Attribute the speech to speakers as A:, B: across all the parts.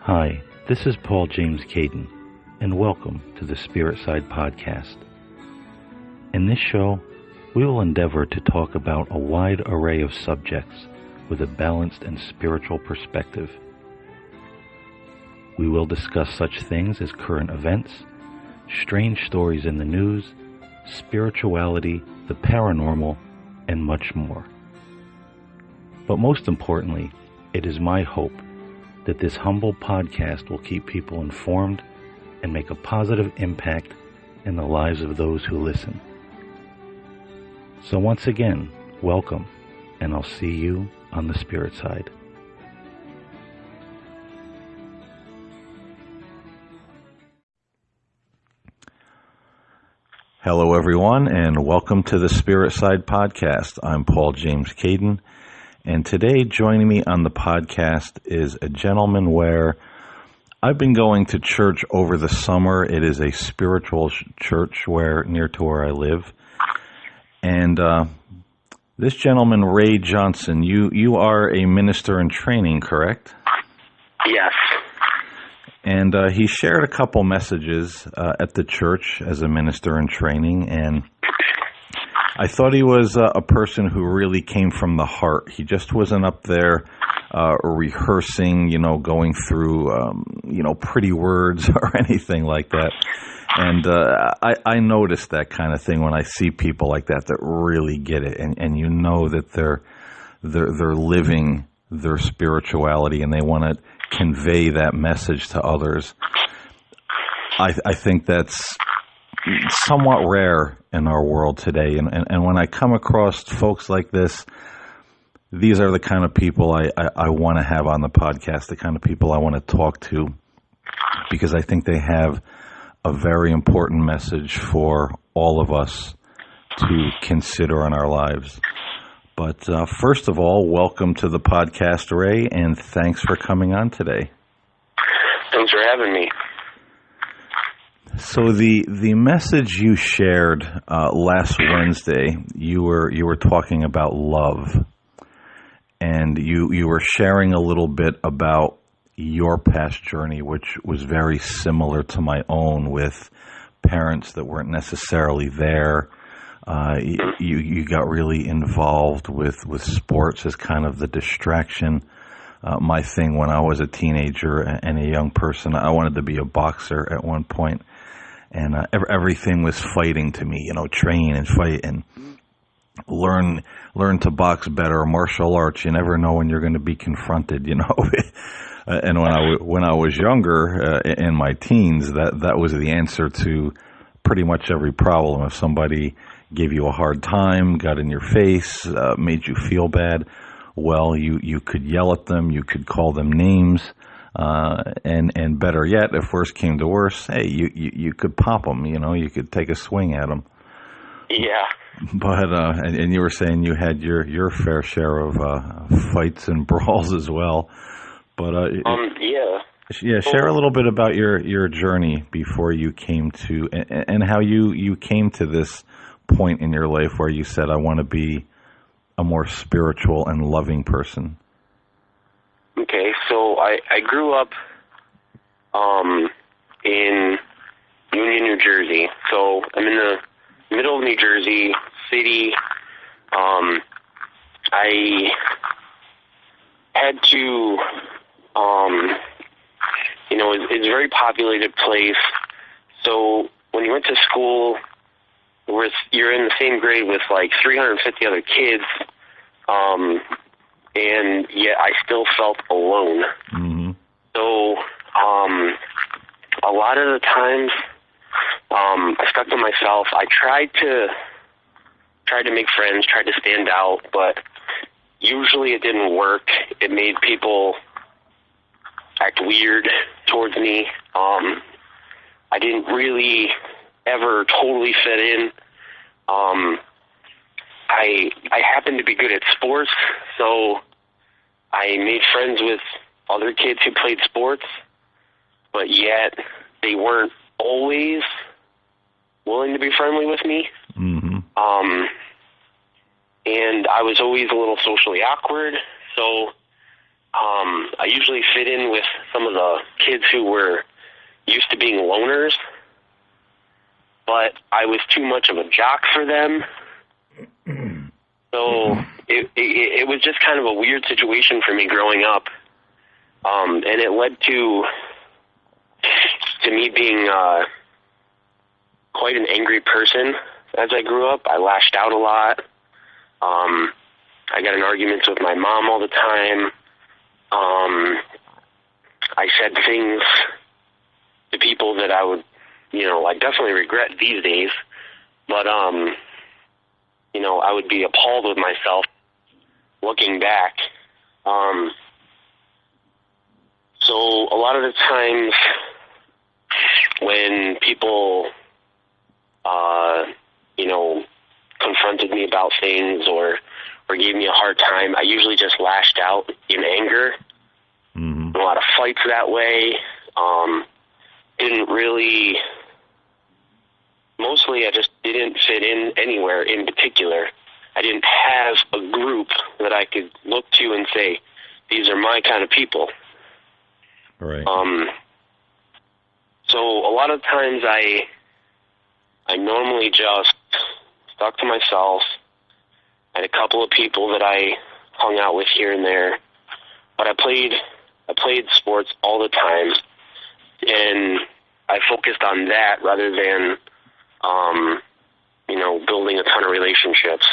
A: Hi, this is Paul James Caiden, and welcome to the Spirit Side Podcast. In this show, we will endeavor to talk about a wide array of subjects with a balanced and spiritual perspective. We will discuss such things as current events, strange stories in the news, spirituality, the paranormal, and much more. But most importantly, it is my hope that this humble podcast will keep people informed and make a positive impact in the lives of those who listen. So once again, welcome, and I'll see you on the spirit side. Hello everyone, and welcome to the Spirit Side Podcast. I'm Paul James Caiden, and today joining me on the podcast is a gentleman where I've been going to church over the summer. It is a spiritual church near to where I live. And this gentleman, Ray Johnson, you are a minister in training, correct?
B: Yes.
A: And he shared a couple messages at the church as a minister in training, and I thought he was a person who really came from the heart. He just wasn't up there rehearsing, going through, pretty words or anything like that. And I notice that kind of thing when I see people like that really get it, and you know that they're living their spirituality and they want to convey that message to others. I think that's somewhat rare in our world today, and when I come across folks like this, these are the kind of people I want to have on the podcast, the kind of people I want to talk to, because I think they have a very important message for all of us to consider in our lives. But first of all, welcome to the podcast, Ray, and thanks for coming on today.
B: Thanks for having me.
A: So the message you shared last Wednesday, you were talking about love, and you were sharing a little bit about your past journey, which was very similar to my own, with parents that weren't necessarily there. You got really involved with sports as kind of the distraction. My thing when I was a teenager and a young person, I wanted to be a boxer at one point, and everything was fighting to me. Train and fight and learn to box better, martial arts. You never know when you're going to be confronted. And when I was younger, in my teens, that was the answer to pretty much every problem. If somebody gave you a hard time, got in your face, made you feel bad, well, you could yell at them, you could call them names, and better yet, if worse came to worse, hey, you could pop them, you could take a swing at them.
B: Yeah.
A: But and you were saying you had your fair share of fights and brawls as well. But yeah, share a little bit about your journey before you came to, and how you came to this point in your life where you said, I want to be a more spiritual and loving person.
B: Okay, so I grew up in Union, New Jersey. So I'm in the middle of New Jersey city. I had to, it's a very populated place. So when you went to school, you're in the same grade with like 350 other kids, and yet I still felt alone. Mm-hmm. So a lot of the times I stuck to myself. I tried to make friends, tried to stand out, but usually it didn't work. It made people act weird towards me. I didn't really ever totally fit in. I happened to be good at sports, so I made friends with other kids who played sports, but yet they weren't always willing to be friendly with me. Mm-hmm. And I was always a little socially awkward, so I usually fit in with some of the kids who were used to being loners, but I was too much of a jock for them. So it was just kind of a weird situation for me growing up. And it led to me being quite an angry person as I grew up. I lashed out a lot. I got in arguments with my mom all the time. I said things to people that I would, I definitely regret these days, but, I would be appalled with myself looking back. So a lot of the times when people, confronted me about things or gave me a hard time, I usually just lashed out in anger. Mm-hmm. A lot of fights that way. Mostly I just didn't fit in anywhere in particular. I didn't have a group that I could look to and say, these are my kind of people.
A: Right.
B: So a lot of times I normally just stuck to myself. I had a couple of people that I hung out with here and there, but I played sports all the time, and I focused on that rather than, building a ton of relationships.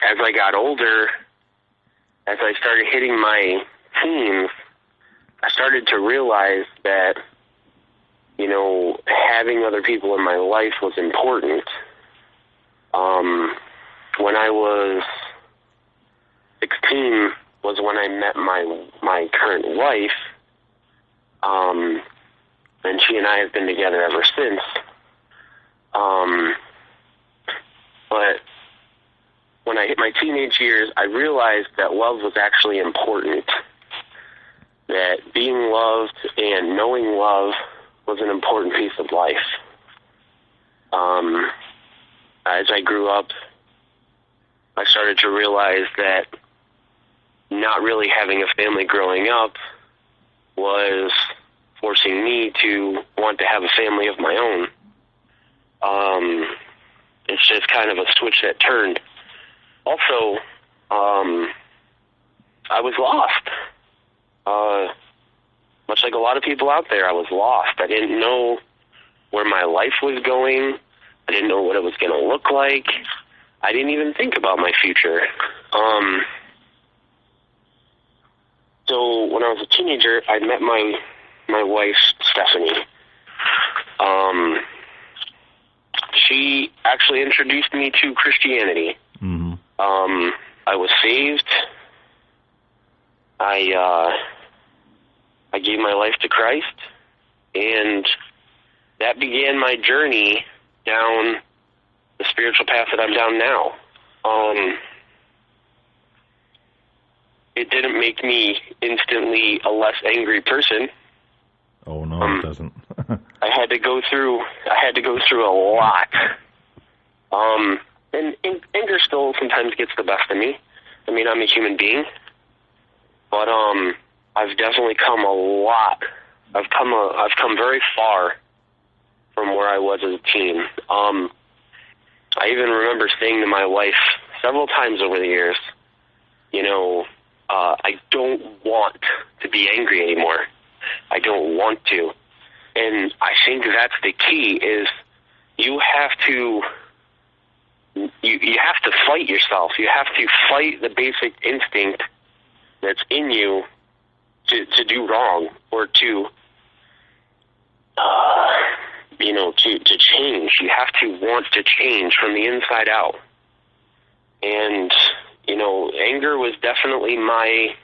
B: As I got older, as I started hitting my teens, I started to realize that, having other people in my life was important. When I was 16 was when I met my current wife, and she and I have been together ever since. But when I hit my teenage years, I realized that love was actually important, that being loved and knowing love was an important piece of life. As I grew up, I started to realize that not really having a family growing up was forcing me to want to have a family of my own. It's just kind of a switch that turned. Also, I was lost. Much like a lot of people out there, I was lost. I didn't know where my life was going. I didn't know what it was going to look like. I didn't even think about my future. So when I was a teenager, I met my wife, Stephanie. She actually introduced me to Christianity. Mm-hmm. I was saved. I gave my life to Christ, and that began my journey down the spiritual path that I'm down now. It didn't make me instantly a less angry person.
A: Oh no, it doesn't.
B: I had to go through a lot. And anger still sometimes gets the best of me. I mean, I'm a human being, but I've definitely come a lot. I've come very far from where I was as a teen. I even remember saying to my wife several times over the years, I don't want to be angry anymore. I don't want to. And I think that's the key is you have to fight yourself. You have to fight the basic instinct that's in you to do wrong or to change. You have to want to change from the inside out. And, anger was definitely my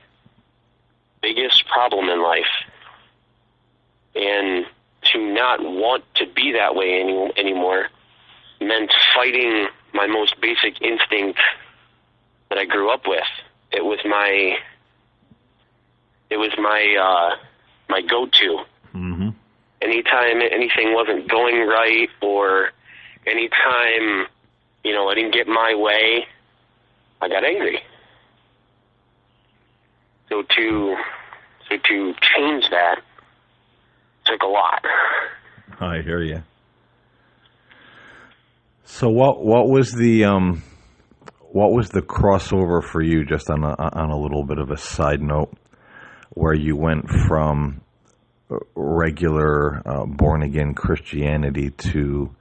B: biggest problem in life. And to not want to be that way anymore meant fighting my most basic instinct that I grew up with. It was my go-to. Mm-hmm. Anytime anything wasn't going right, or anytime I didn't get my way, I got angry. So to change that took a lot.
A: I hear you. So what was the crossover for you? Just on a little bit of a side note, where you went from regular born again Christianity to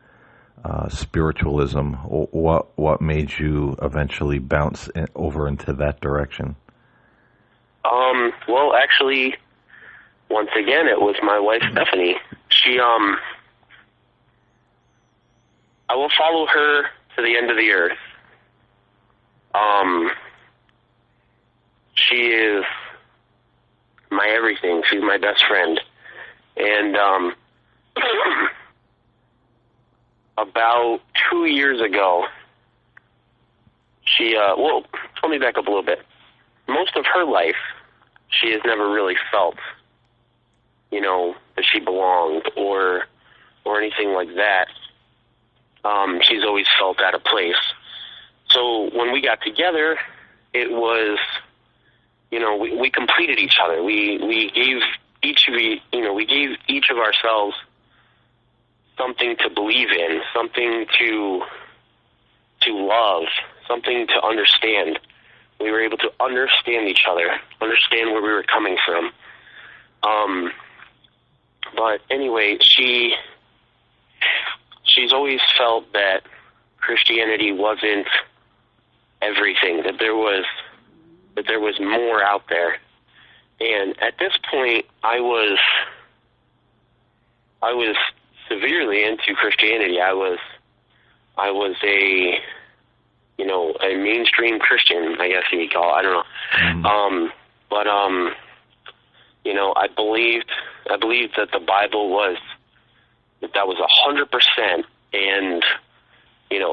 A: spiritualism. What made you eventually bounce over into that direction?
B: Well, actually, once again, it was my wife, Stephanie. She, I will follow her to the end of the earth. She is my everything. She's my best friend. And, about 2 years ago, she, well, let me back up a little bit. Most of her life, she has never really felt, that she belonged or anything like that. She's always felt out of place. So when we got together, it was, we completed each other. We gave each of ourselves something to believe in, something to love, something to understand. We were able to understand each other, understand where we were coming from. But anyway, she's always felt that Christianity wasn't everything, that there was more out there. And at this point, I was severely into Christianity. I was a mainstream Christian, I guess you could call it. I don't know. I believed that the Bible was 100%, and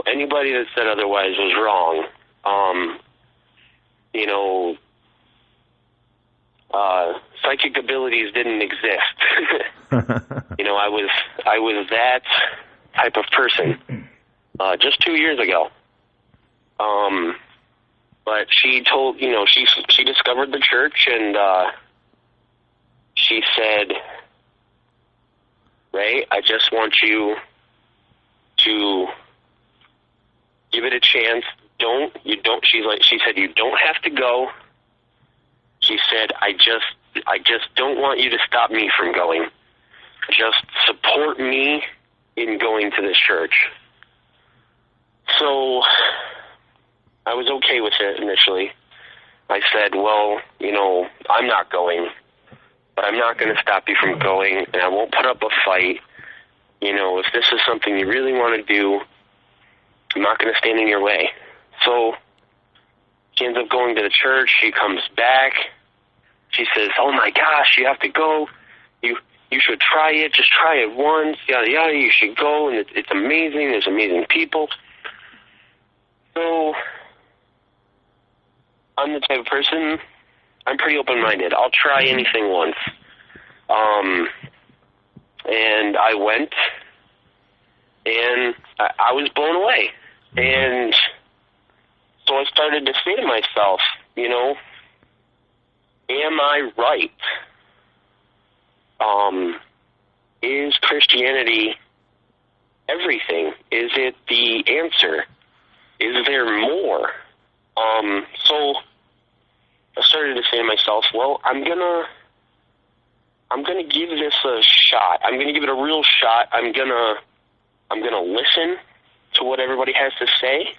B: anybody that said otherwise was wrong. Psychic abilities didn't exist. I was that type of person just 2 years ago. But she told, she discovered the church, and she said, Ray, I just want you to give it a chance. She said, you don't have to go. She said, I just don't want you to stop me from going. Just support me in going to this church. So I was okay with it initially. I said, well, I'm not going, but I'm not going to stop you from going, and I won't put up a fight. If this is something you really want to do, I'm not going to stand in your way. So she ends up going to the church. She comes back. She says, oh my gosh, you have to go. You should try it. Just try it once. Yada, yada. You should go, and it's amazing. There's amazing people. So I'm the type of person, I'm pretty open-minded. I'll try anything once. And I went, and I was blown away. And so I started to say to myself, am I right? Is Christianity everything? Is it the answer? Is there more? So I started to say to myself, well, I'm gonna give this a shot. I'm gonna give it a real shot. I'm gonna listen to what everybody has to say.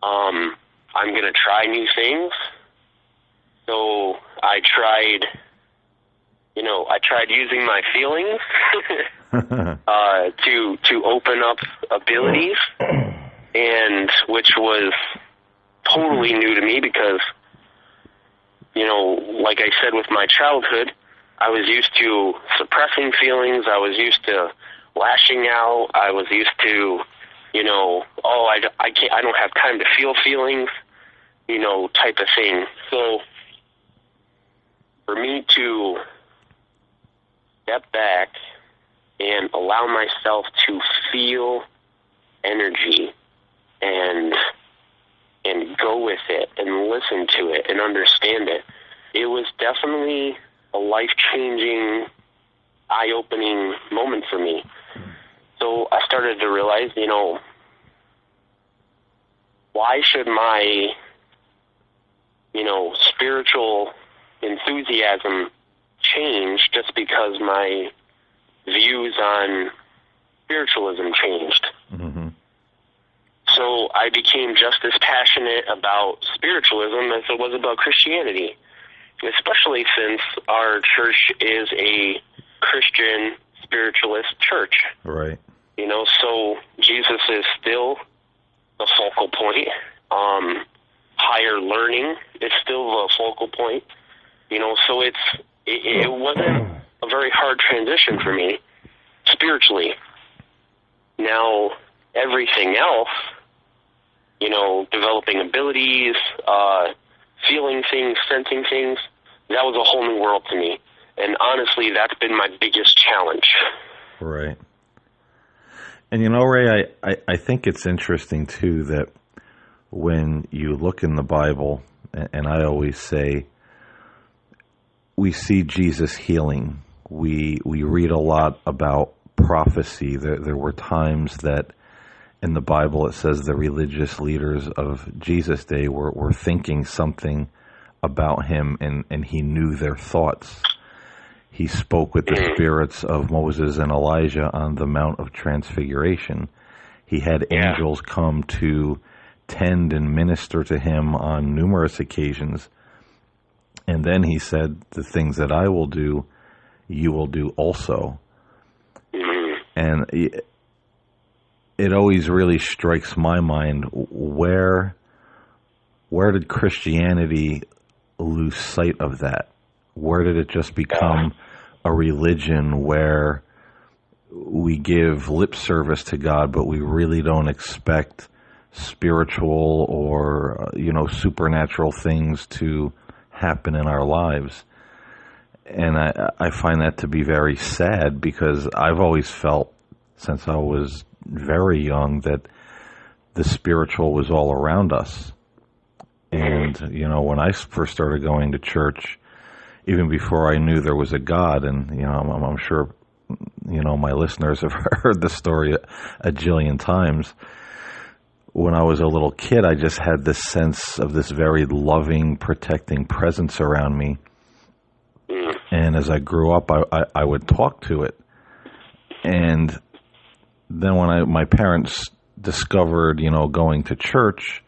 B: I'm gonna try new things. So I tried using my feelings to open up abilities, and which was totally new to me because, like I said, with my childhood, I was used to suppressing feelings. I was used to lashing out. I was used to, I don't have time to feel feelings, type of thing. So for me to step back and allow myself to feel energy, and go with it and listen to it and understand it. It was definitely a life-changing, eye-opening moment for me. So I started to realize, why should my, spiritual enthusiasm change just because my views on spiritualism changed?
A: Mm-hmm.
B: So I became just as passionate about spiritualism as it was about Christianity, especially since our church is a Christian spiritualist church.
A: Right.
B: So Jesus is still the focal point. Higher learning is still the focal point. So it wasn't a very hard transition for me spiritually. Now, everything else, developing abilities, feeling things, sensing things, that was a whole new world to me. And honestly, that's been my biggest challenge.
A: Right. And Ray, I think it's interesting, too, that when you look in the Bible, and I always say, we see Jesus healing. We read a lot about prophecy. There were times that in the Bible it says the religious leaders of Jesus' day were thinking something about him, and he knew their thoughts. He spoke with the spirits of Moses and Elijah on the Mount of Transfiguration. He had angels come to tend and minister to him on numerous occasions. And then he said, the things that I will do, you will do also. And it always really strikes my mind, where did Christianity lose sight of that? Where did it just become a religion where we give lip service to God, but we really don't expect spiritual or, supernatural things to happen in our lives? And I find that to be very sad, because I've always felt since I was very young that the spiritual was all around us. And, when I first started going to church, even before I knew there was a God, and, I'm sure, my listeners have heard the story a jillion times. When I was a little kid, I just had this sense of this very loving, protecting presence around me. And as I grew up, I would talk to it. And then when my parents discovered, going to church,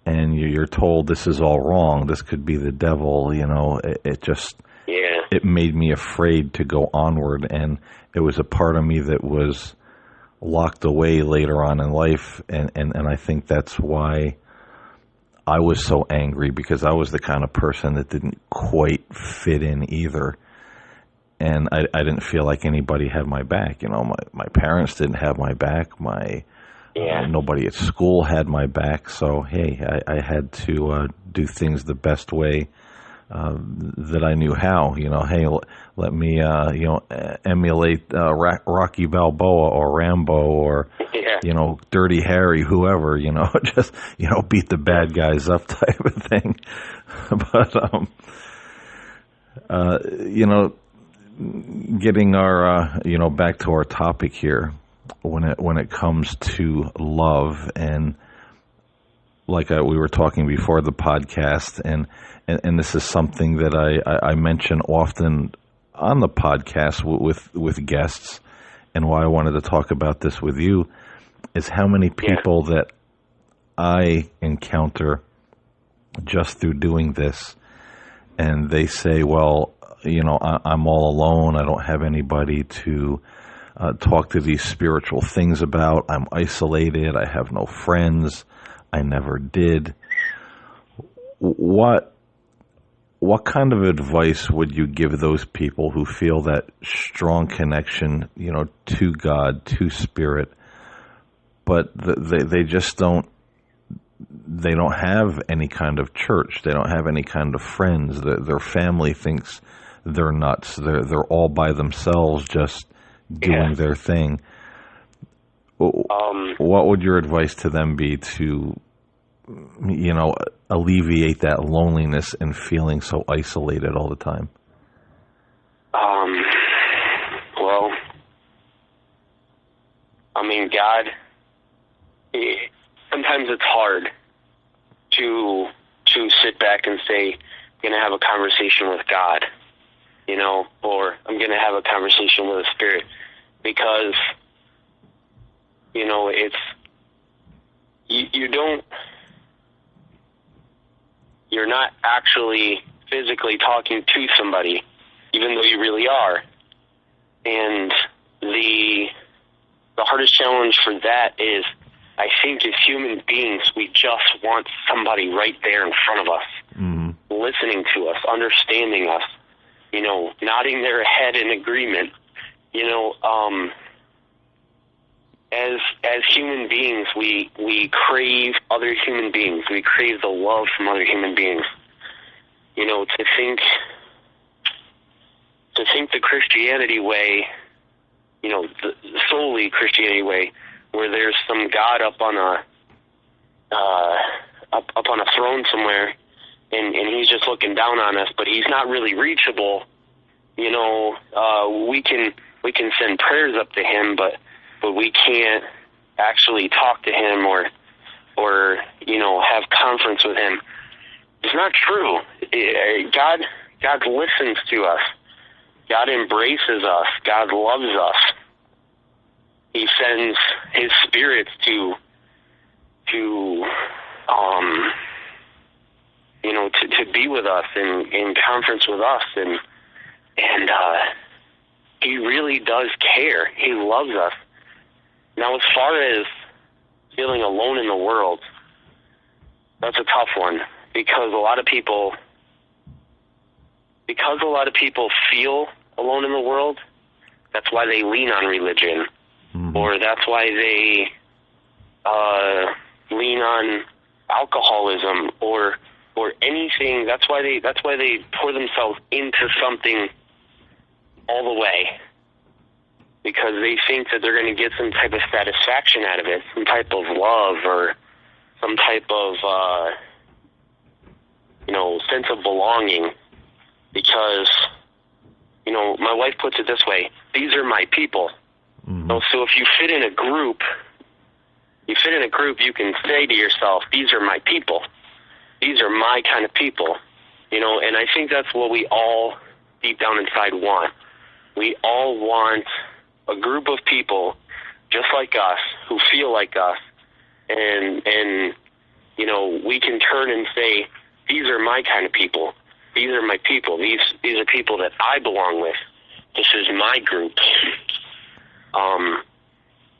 A: and you're told this is all wrong, this could be the devil, it made me afraid to go onward. And it was a part of me that was locked away later on in life. And I think that's why I was so angry, because I was the kind of person that didn't quite fit in either. And I didn't feel like anybody had my back. My parents didn't have my back. Nobody at school had my back. So, hey, I had to do things the best way that I knew how. Hey, let me, emulate Rocky Balboa or Rambo or, Dirty Harry, whoever, just, beat the bad guys up type of thing. But, getting our, back to our topic here, when it comes to love, and like we were talking before the podcast, and this is something that I mention often on the podcast with guests, and why I wanted to talk about this with you is how many people that I encounter just through doing this, and they say, well, I'm all alone. I don't have anybody to talk to these spiritual things about. I'm isolated. I have no friends. I never did. What kind of advice would you give those people who feel that strong connection, to God, to Spirit, but they just don't have any kind of church. They don't have any kind of friends. Their family thinks they're nuts. They're all by themselves, just doing their thing. What would your advice to them be to, alleviate that loneliness and feeling so isolated all the time?
B: Well, God, sometimes it's hard to sit back and say, I'm going to have a conversation with God, or I'm going to have a conversation with the Spirit, because, you're not actually physically talking to somebody, even though you really are. And the hardest challenge for that is, I think as human beings, we just want somebody right there in front of us, listening to us, understanding us, nodding their head in agreement. As human beings, we crave other human beings. We crave the love from other human beings. To think the Christianity way, the solely Christianity way, where there's some God up on a throne somewhere, and he's just looking down on us, but he's not really reachable. We can send prayers up to him, but we can't actually talk to him or have conference with him. It's not true. God listens to us. God embraces us. God loves us. He sends his spirits to be with us and in conference with us, and he really does care. He loves us. Now, as far as feeling alone in the world, that's a tough one, because a lot of people feel alone in the world. That's why they lean on religion, or that's why they lean on alcoholism or anything. That's why they pour themselves into something all the way, because they think that they're going to get some type of satisfaction out of it, some type of love or some type of sense of belonging. Because my wife puts it this way: these are my people. So if you fit in a group, you can say to yourself, these are my people. These are my kind of people. And I think that's what we all deep down inside want. We all want a group of people just like us, who feel like us, and we can turn and say, these are my kind of people. These are my people. These are people that I belong with. This is my group.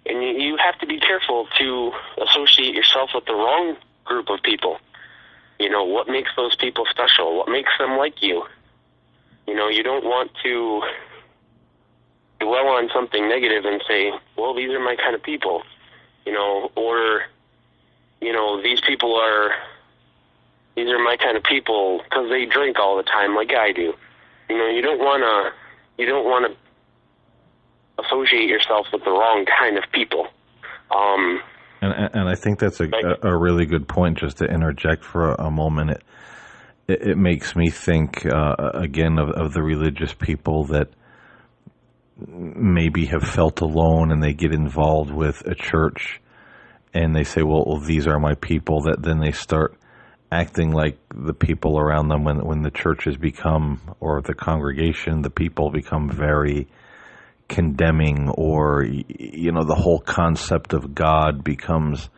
B: And you have to be careful to associate yourself with the wrong group of people. What makes those people special? What makes them like you? You don't want to dwell on something negative and say, well, these are my kind of people, or, these are my kind of people because they drink all the time like I do. You don't want to associate yourself with the wrong kind of people.
A: And I think that's a really good point, just to interject for a moment. It makes me think, again, of the religious people that maybe have felt alone, and they get involved with a church and they say, well, these are my people, that then they start acting like the people around them when the church has become, or the congregation, the people become very condemning, or the whole concept of God becomes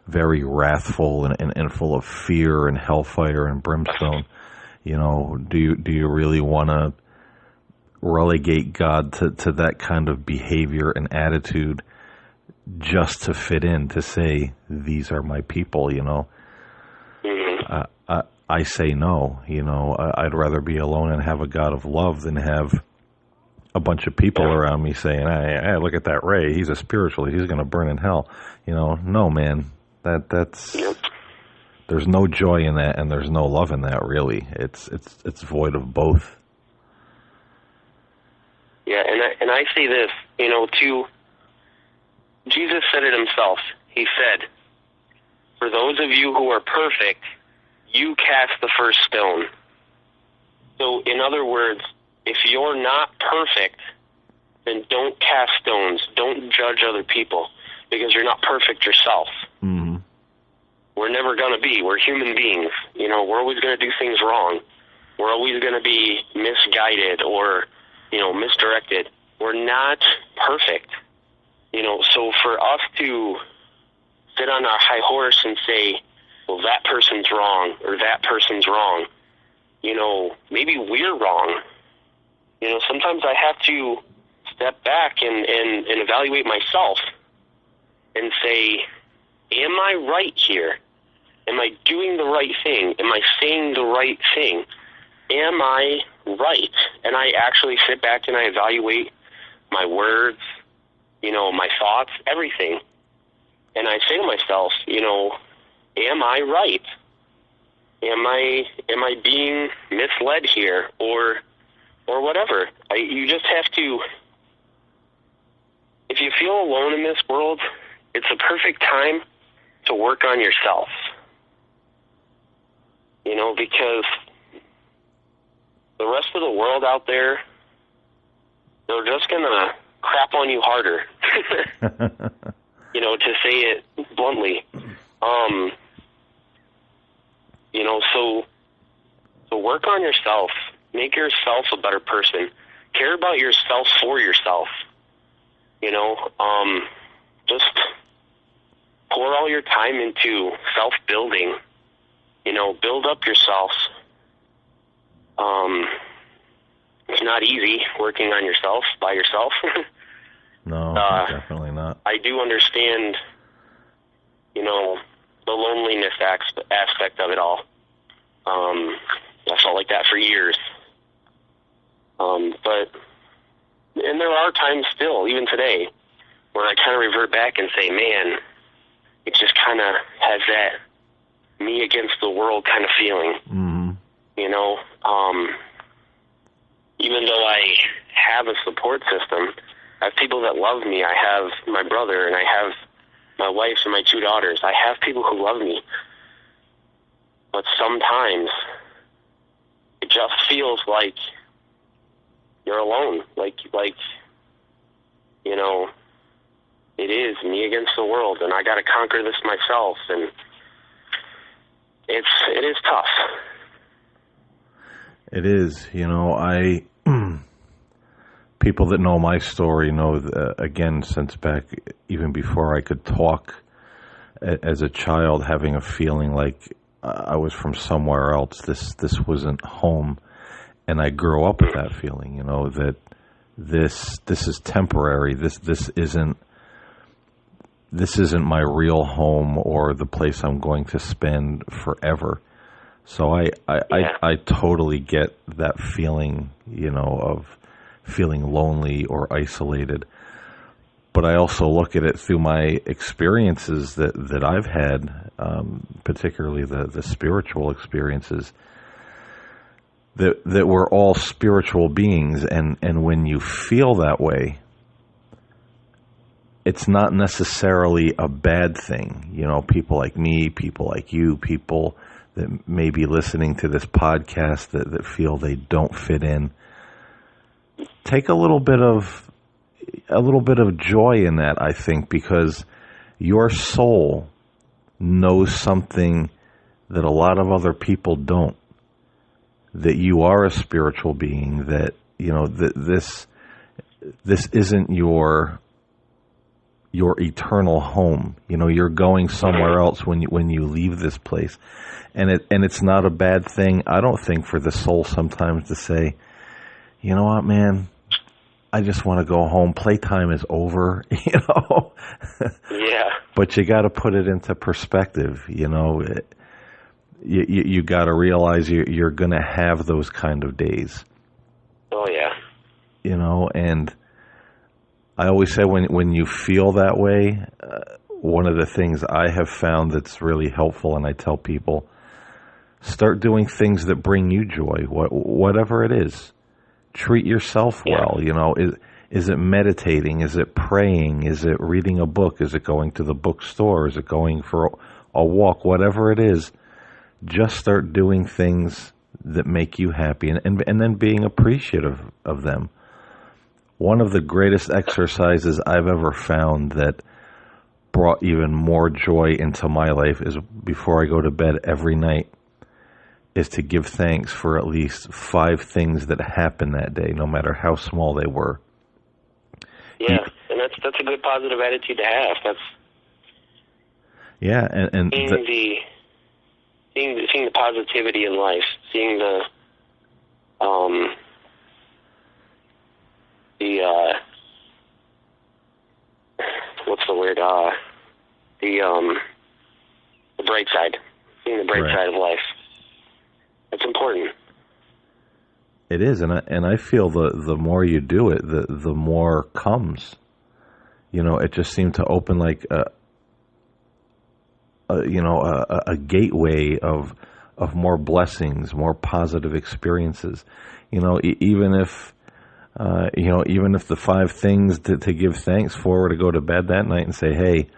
A: very wrathful and full of fear and hellfire and brimstone. Do you really want to relegate God to that kind of behavior and attitude just to fit in, to say, these are my people? I say no. I'd rather be alone and have a God of love than have a bunch of people around me saying, hey, look at that Ray, he's a spiritualist, he's going to burn in hell. No, man, that's there's no joy in that, and there's no love in that, really. It's void of both.
B: Yeah, and I say this, Jesus said it himself. He said, "For those of you who are perfect, you cast the first stone." So, in other words, if you're not perfect, then don't cast stones. Don't judge other people, because you're not perfect yourself.
A: Mm-hmm.
B: We're never going to be. We're human beings. You know, we're always going to do things wrong. We're always going to be misguided or, you know, misdirected. We're not perfect. You know, so for us to sit on our high horse and say, well, that person's wrong or that person's wrong, you know, maybe we're wrong. You know, sometimes I have to step back and evaluate myself and say, am I right here? Am I doing the right thing? Am I saying the right thing? Am I right? And I actually sit back and I evaluate my words, you know, my thoughts, everything. And I say to myself, you know, am I right? Am I being misled here or whatever? You just have to, if you feel alone in this world, it's a perfect time to work on yourself. You know, because the rest of the world out there, they're just going to crap on you harder. You know, to say it bluntly. You know, so work on yourself. Make yourself a better person. Care about yourself for yourself. You know, just pour all your time into self-building. You know, build up yourself. It's not easy working on yourself by yourself.
A: No, definitely not.
B: I do understand, you know, the loneliness aspect of it all. I felt like that for years. But there are times still, even today, where I kind of revert back and say, man, it just kind of has that me against the world kind of feeling.
A: Mm-hmm.
B: You know, even though I have a support system, I have people that love me. I have my brother and I have my wife and my 2 daughters. I have people who love me. But sometimes it just feels like you're alone. Like, you know, it is me against the world and I got to conquer this myself. And it is tough.
A: It is, you know, people that know my story know, again, since back, even before I could talk as a child, having a feeling like I was from somewhere else. This wasn't home. And I grew up with that feeling, you know, that this is temporary. This isn't my real home or the place I'm going to spend forever. So I totally get that feeling, you know, of feeling lonely or isolated. But I also look at it through my experiences that I've had, particularly the spiritual experiences, that we're all spiritual beings. And when you feel that way, it's not necessarily a bad thing. You know, people like me, people like you, people that may be listening to this podcast that feel they don't fit in. Take a little bit of joy in that, I think, because your soul knows something that a lot of other people don't. That you are a spiritual being, that, you know, that this isn't your eternal home. You know, you're going somewhere else when you leave this place. And it's not a bad thing, I don't think, for the soul sometimes to say, you know what, man, I just want to go home. Playtime is over, you know?
B: Yeah.
A: But you got to put it into perspective, you know? You got to realize you're going to have those kind of days.
B: Oh, yeah.
A: You know, and I always say when you feel that way, one of the things I have found that's really helpful, and I tell people, start doing things that bring you joy, whatever it is. Treat yourself well, you know. Is it meditating? Is it praying? Is it reading a book? Is it going to the bookstore? Is it going for a walk? Whatever it is, just start doing things that make you happy, and then being appreciative of them. One of the greatest exercises I've ever found that brought even more joy into my life is, before I go to bed every night, is to give thanks for at least 5 things that happened that day, no matter how small they were.
B: Yeah, and that's a good positive attitude to have. That's seeing the positivity in life, seeing the what's the word? The bright side. Seeing the bright side of life. That's important.
A: It is, and I feel the more you do it, the more comes. It just seemed to open like a gateway of more blessings, more positive experiences. Even if the 5 things to give thanks for were to go to bed that night and say, hey,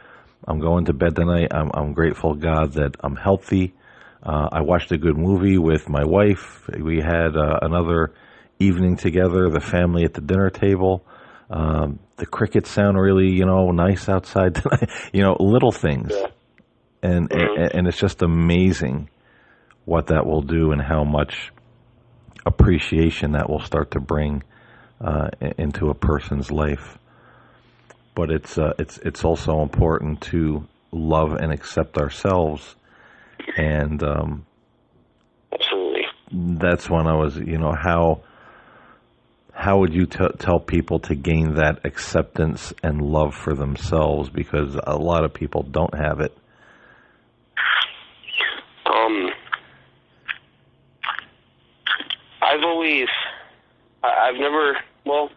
A: I'm going to bed tonight. I'm grateful, God, that I'm healthy. I watched a good movie with my wife. We had another evening together, the family at the dinner table. The crickets sound really, nice outside tonight. Little things.
B: Yeah.
A: And it's just amazing what that will do and how much appreciation that will start to bring into a person's life. But it's also important to love and accept ourselves. And
B: absolutely,
A: that's when I was, how would you tell people to gain that acceptance and love for themselves? Because a lot of people don't have it.
B: I've never, well,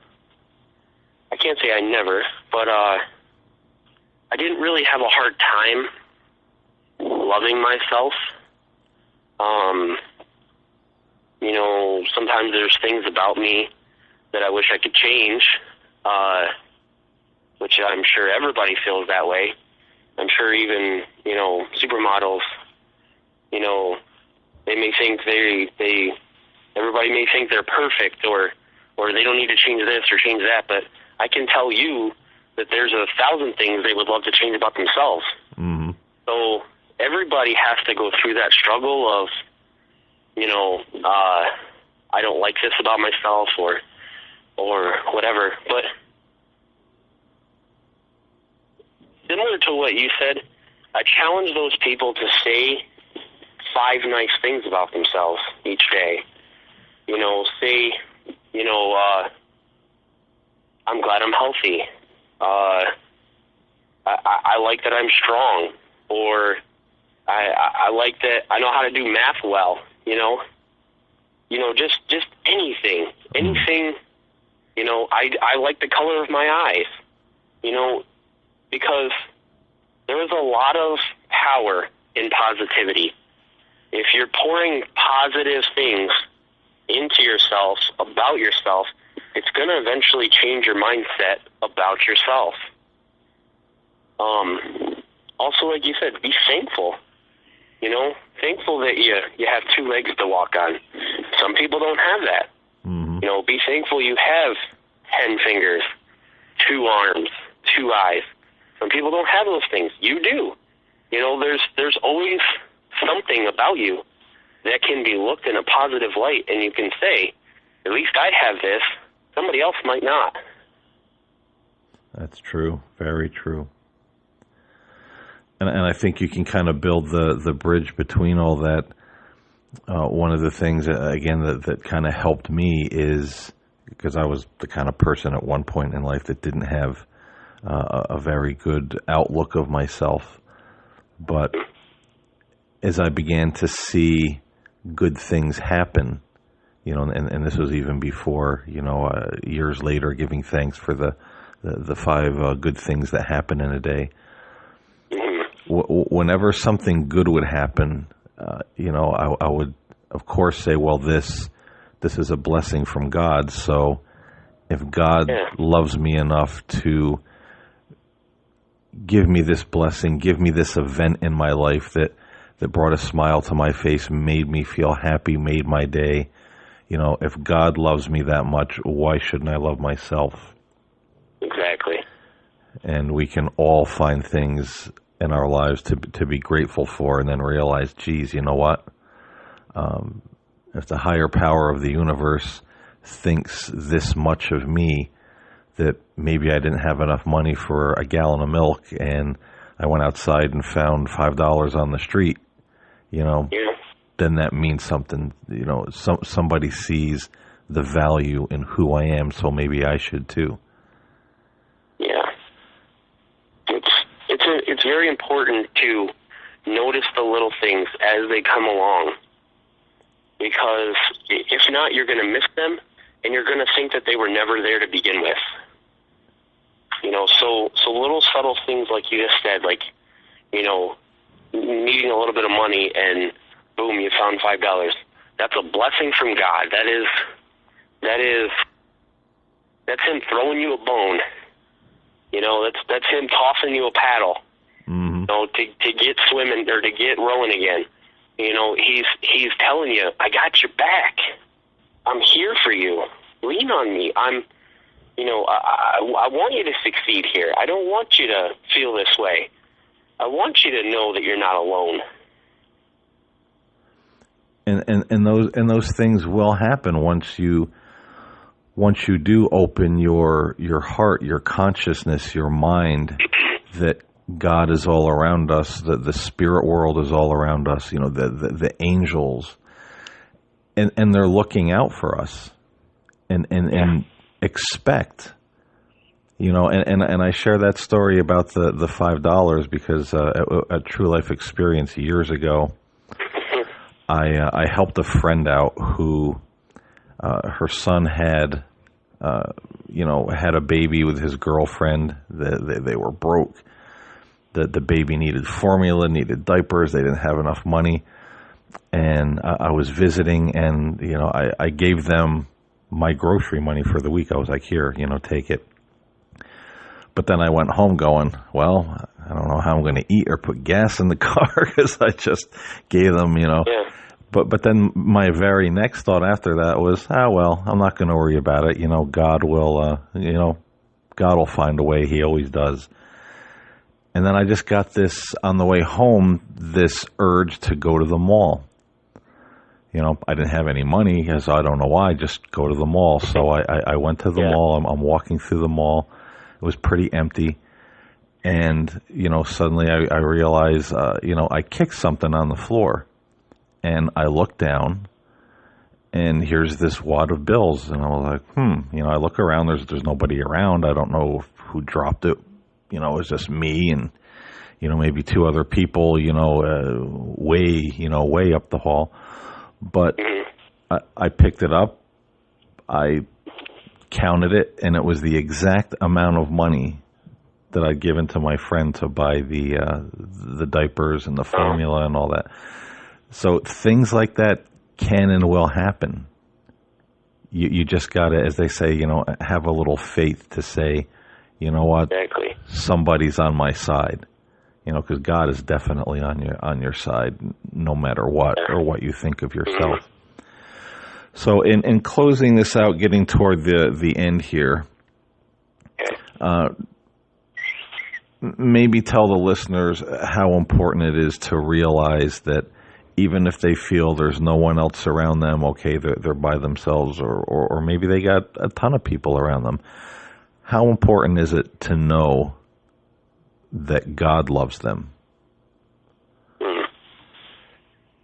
B: I can't say I never, but I didn't really have a hard time loving myself. Sometimes there's things about me that I wish I could change, which I'm sure everybody feels that way. I'm sure even, supermodels, they may think everybody may think they're perfect or they don't need to change this or change that, but I can tell you that there's 1,000 things they would love to change about themselves.
A: Mm-hmm.
B: So everybody has to go through that struggle of, I don't like this about myself or whatever. But similar to what you said, I challenge those people to say 5 nice things about themselves each day. Say, I'm glad I'm healthy. I like that I'm strong, or I like that I know how to do math well. Just anything. I like the color of my eyes. Because there is a lot of power in positivity. If you're pouring positive things into yourself, about yourself, it's going to eventually change your mindset about yourself. Also, like you said, be thankful. Thankful that you have 2 legs to walk on. Some people don't have that.
A: Mm-hmm.
B: Be thankful you have 10 fingers, 2 arms, 2 eyes. Some people don't have those things. You do. There's always something about you that can be looked in a positive light, and you can say, at least I have this. Somebody else might not.
A: That's true. Very true. And I think you can kind of build the bridge between all that. One of the things, again, that kind of helped me is, because I was the kind of person at one point in life that didn't have a very good outlook of myself. But as I began to see good things happen, and this was even before, years later, giving thanks for the 5 good things that happen in a day. Whenever something good would happen, I would, of course, say, well, this is a blessing from God, so if God loves me enough to give me this blessing, give me this event in my life that brought a smile to my face, made me feel happy, made my day. If God loves me that much, why shouldn't I love myself?
B: Exactly. And
A: we can all find things in our lives to be grateful for, and then realize, geez, you know what? If the higher power of the universe thinks this much of me, that maybe I didn't have enough money for a gallon of milk, and I went outside and found $5 on the street, then that means something. Somebody sees the value in who I am, so maybe I should too.
B: Yeah. It's very important to notice the little things as they come along, because if not, you're going to miss them, and you're going to think that they were never there to begin with. So little subtle things like you just said, like, needing a little bit of money and boom, you found $5. That's a blessing from God. That's Him throwing you a bone. That's Him tossing you a paddle.
A: Mm-hmm.
B: To get swimming or to get rowing again. He's telling you, I got your back. I'm here for you. Lean on me. I want you to succeed here. I don't want you to feel this way. I want you to know that you're not alone.
A: And those things will happen once you do open your heart, your consciousness, your mind, that God is all around us, that the spirit world is all around us, the angels, and they're looking out for us, and expect, and I share that story about the $5 because a true life experience years ago, I helped a friend out who her son had a baby with his girlfriend. They were broke. The baby needed formula, needed diapers. They didn't have enough money. And I was visiting, and, I gave them my grocery money for the week. I was like, here, take it. But then I went home going, well, I don't know how I'm going to eat or put gas in the car because I just gave them,
B: Yeah.
A: But then my very next thought after that was, well, I'm not going to worry about it. God will, God will find a way. He always does. And then I just got this on the way home, this urge to go to the mall. I didn't have any money, so I don't know why. Just go to the mall. So I went to the mall. I'm walking through the mall. It was pretty empty. And, suddenly I realized, I kicked something on the floor. And I looked down, and here's this wad of bills. And I was like, I look around. There's nobody around. I don't know who dropped it. It was just me and, maybe two other people, way up the hall. But I picked it up. I counted it, and it was the exact amount of money that I'd given to my friend to buy the diapers and the formula and all that. So things like that can and will happen. You just got to, as they say, have a little faith to say, you know what,
B: exactly.
A: Somebody's on my side, because God is definitely on your side, no matter what or what you think of yourself. Mm-hmm. So in closing this out, getting toward the end here, maybe tell the listeners how important it is to realize that even if they feel there's no one else around them, okay, they're by themselves, or maybe they got a ton of people around them. How important is it to know that God loves them?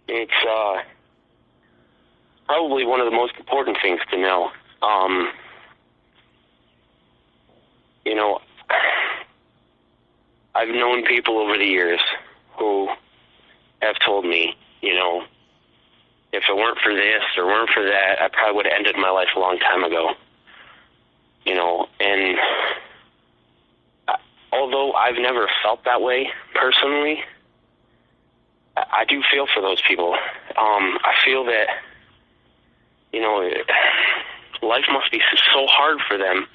B: It's probably one of the most important things to know. I've known people over the years who have told me, if it weren't for this or weren't for that, I probably would have ended my life a long time ago. And although I've never felt that way personally, I do feel for those people. I feel that, life must be so hard for them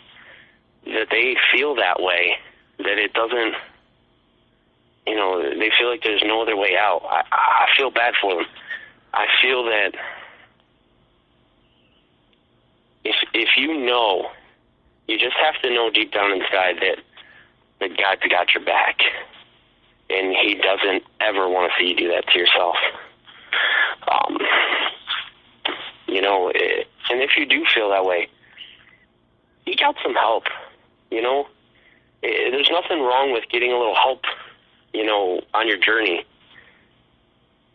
B: that they feel that way, that it doesn't, they feel like there's no other way out. I feel bad for them. I feel that if you just have to know deep down inside that God's got your back, and He doesn't ever want to see you do that to yourself. And if you do feel that way, you got some help. There's nothing wrong with getting a little help, on your journey.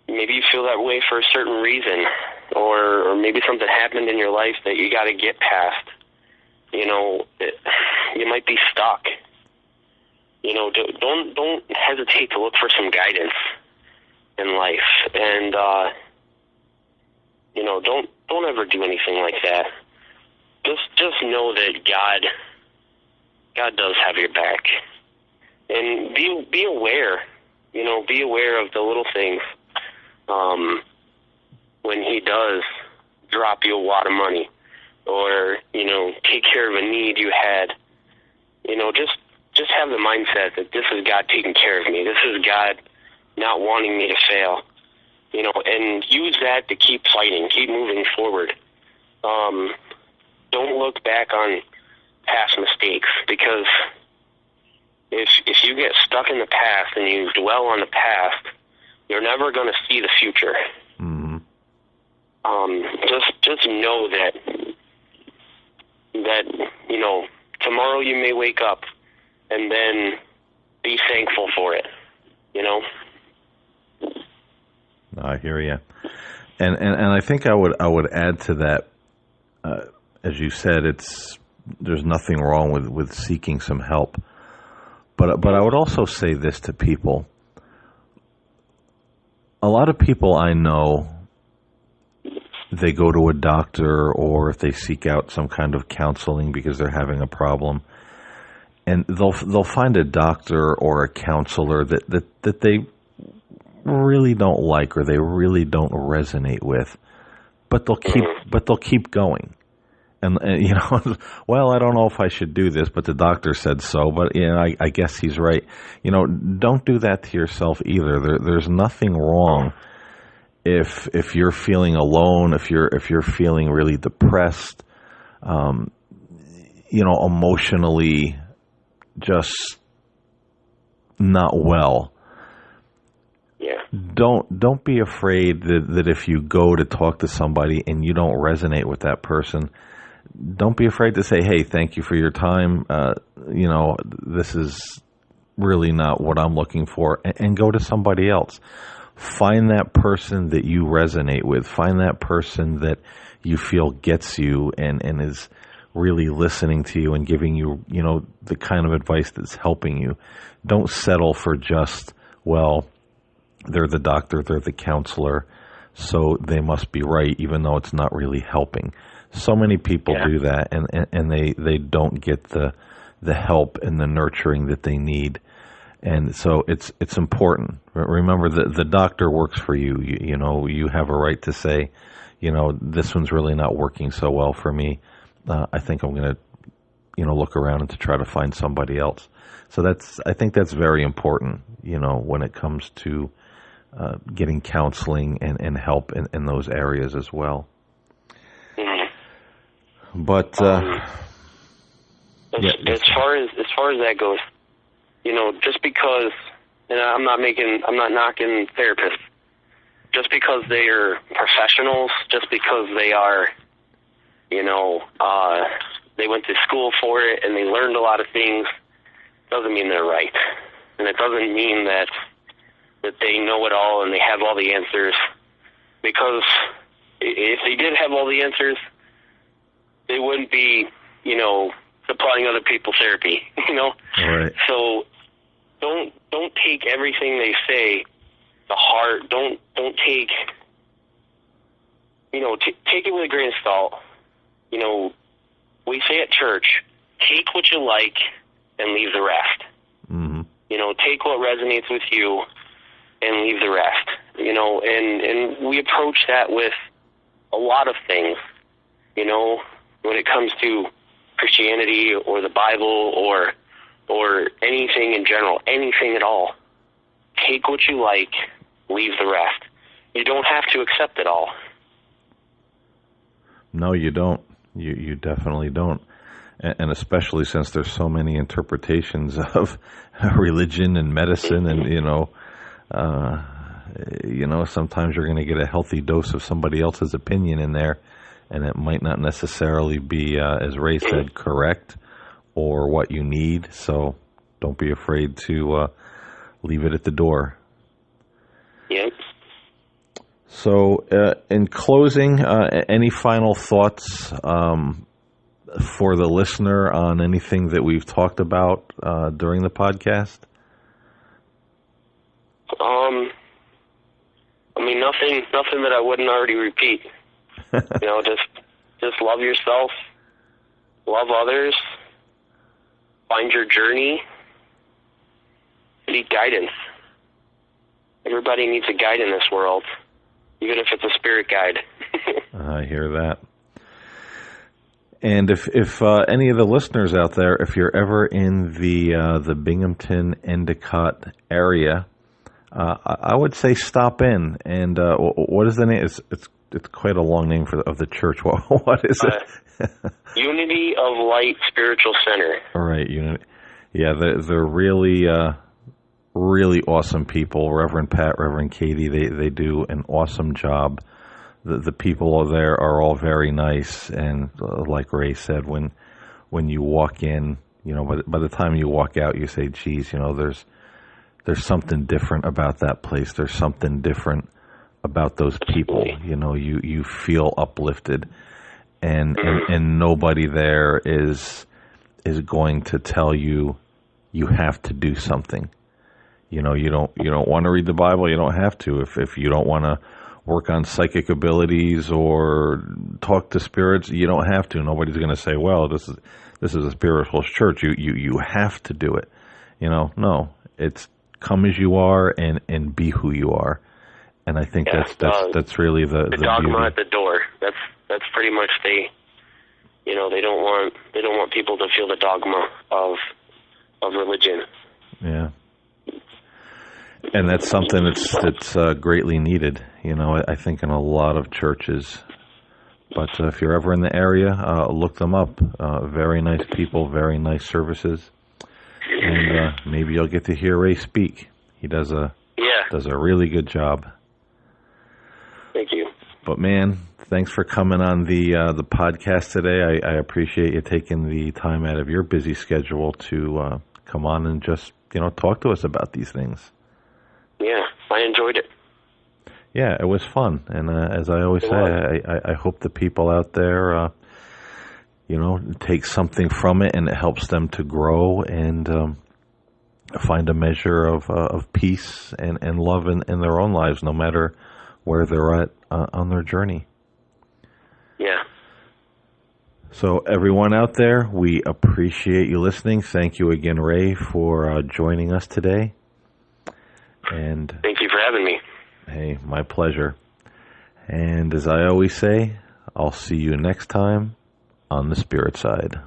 B: Maybe you feel that way for a certain reason, or maybe something happened in your life that you got to get past. You might be stuck. Don't hesitate to look for some guidance in life, and don't ever do anything like that. Just know that God does have your back, and be aware. Be aware of the little things. When He does drop you a wad of money, or take care of a need you had, just have the mindset that this is God taking care of me. This is God not wanting me to fail, and use that to keep fighting, keep moving forward. Don't look back on past mistakes, because if you get stuck in the past and you dwell on the past, you're never going to see the future.
A: Mm-hmm.
B: Just know that tomorrow you may wake up and then be thankful for it.
A: I hear you, and I think I would add to that. As you said, there's nothing wrong with seeking some help, but I would also say this to people. A lot of people I know, they go to a doctor, or if they seek out some kind of counseling because they're having a problem, and they'll find a doctor or a counselor that they really don't like, or they really don't resonate with, but they'll keep going. And well, I don't know if I should do this, but the doctor said so. But I guess he's right. Don't do that to yourself either. There's nothing wrong if you're feeling alone, if you're feeling really depressed, emotionally just not well.
B: Yeah.
A: Don't be afraid that if you go to talk to somebody and you don't resonate with that person, don't be afraid to say, hey, thank you for your time. This is really not what I'm looking for, and go to somebody else. Find that person that you resonate with. Find that person that you feel gets you and is really listening to you and giving you, the kind of advice that's helping you. Don't settle for just, well, they're the doctor, they're the counselor, so they must be right, even though it's not really helping. So many people do that, and they don't get the help and the nurturing that they need. And so it's important. Remember that the doctor works for you. You have a right to say, this one's really not working so well for me. I think I'm going to, look around and to try to find somebody else. So I think that's very important, when it comes to getting counseling and help in those areas as well. But
B: as far as that goes, just because, and I'm not knocking therapists, just because they are professionals, just because they are, they went to school for it and they learned a lot of things, doesn't mean they're right, and it doesn't mean that they know it all and they have all the answers. Because if they did have all the answers, they wouldn't be, supplying other people therapy,
A: Right.
B: So don't take everything they say to heart. Don't take, take it with a grain of salt. We say at church, take what you like and leave the rest.
A: Mm-hmm.
B: Take what resonates with you and leave the rest. And we approach that with a lot of things. when it comes to Christianity or the Bible or anything in general, anything at all. Take what you like, leave the rest. You don't have to accept it all.
A: No, you don't. You definitely don't. And especially since there's so many interpretations of religion and medicine, and sometimes you're going to get a healthy dose of somebody else's opinion in there, and it might not necessarily be, as Ray said, correct or what you need. So don't be afraid to leave it at the door.
B: Yep.
A: So in closing, any final thoughts for the listener on anything that we've talked about during the podcast?
B: Nothing that I wouldn't already repeat. Just love yourself, love others, find your journey, seek guidance. Everybody needs a guide in this world, even if it's a spirit guide.
A: I hear that. And if any of the listeners out there, if you're ever in the Binghamton, Endicott area, I would say stop in. And what is the name? It's quite a long name of the church. What is it?
B: Unity of Light Spiritual Center.
A: All right, Unity. Yeah, they're really really awesome people. Reverend Pat, Reverend Katie, they do an awesome job. The people there are all very nice, and like Ray said, when you walk in, by the time you walk out, you say, "Geez, there's something different about that place. There's something different about those people." You feel uplifted, and nobody there is going to tell you have to do something. You don't want to read the Bible, you don't have to. If you don't want to work on psychic abilities or talk to spirits, you don't have to. Nobody's going to say, "Well, this is a spiritual church. You have to do it." No. It's come as you are and be who you are. And I think that's really the
B: dogma
A: beauty.
B: at the door. That's pretty much they don't want people to feel the dogma of religion.
A: Yeah. And that's something that's greatly needed, I think, in a lot of churches. But if you're ever in the area, look them up. Very nice people, very nice services, and maybe you'll get to hear Ray speak. He does a really good job.
B: Thank you.
A: But man, thanks for coming on the podcast today. I appreciate you taking the time out of your busy schedule to come on and just talk to us about these things.
B: Yeah, I enjoyed it.
A: Yeah, it was fun, and as I always say, I hope the people out there, take something from it, and it helps them to grow and find a measure of peace and love in their own lives, no matter where they're at on their journey.
B: Yeah.
A: So everyone out there, we appreciate you listening. Thank you again, Ray, for joining us today. And
B: thank you for having me.
A: Hey, my pleasure. And as I always say, I'll see you next time on the Spirit Side.